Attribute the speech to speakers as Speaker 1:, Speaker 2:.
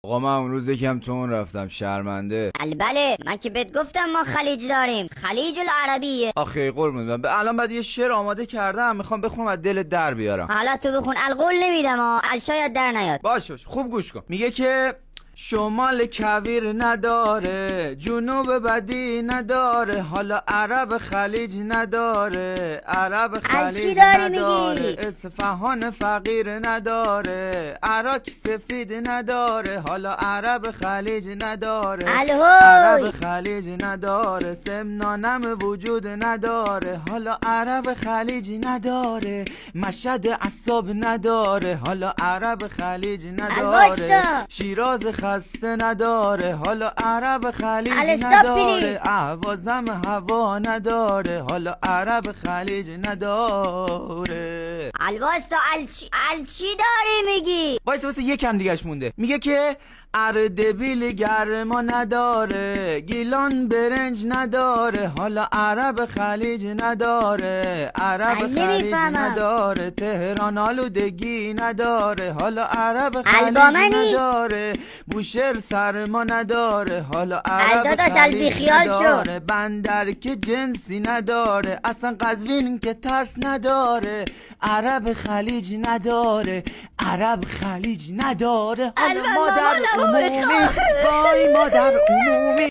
Speaker 1: آقا من اون روز یکم تون رفتم شرمنده.
Speaker 2: بله من که بهت گفتم ما خلیج داریم، خلیج العربیه.
Speaker 1: آخه قربون الان بعد یه شعر آماده کردم میخوام بخونم از دل در بیارم.
Speaker 2: حالا تو بخون، القول نمیدم شاید در نیاد.
Speaker 1: باشه خوب گوش کن. میگه که شمال کویر نداره، جنوب بدی نداره، حالا عرب خلیج نداره، عرب خلیج نداره، اصفهان فقیر نداره، عراق سفید نداره، حالا عرب خلیج نداره، عرب خلیج نداره، سمنانم وجود نداره، حالا عرب خلیج نداره، مشهد عصاب نداره، حالا عرب خلیج نداره، شیراز خسته نداره، حالا عرب خلیج نداره، اهوازم هوا نداره، حالا عرب خلیج نداره.
Speaker 2: الواسا چی داری میگی؟
Speaker 1: واسه یکم دیگهش مونده. میگه که اردبیل گرما نداره، گیلان برنج نداره، حالا عرب خلیج نداره، عرب خلیج نداره، تهران آلودگی نداره، حالا عرب خلیج نداره، بوشهر سرما نداره، حالا عرب خلیج نداره، بندر که جنسی نداره، اصلا قزوین که ترس نداره، عرب خلیج نداره، عرب خلیج نداره، حالا مادر عمومی وای مادر عمومی.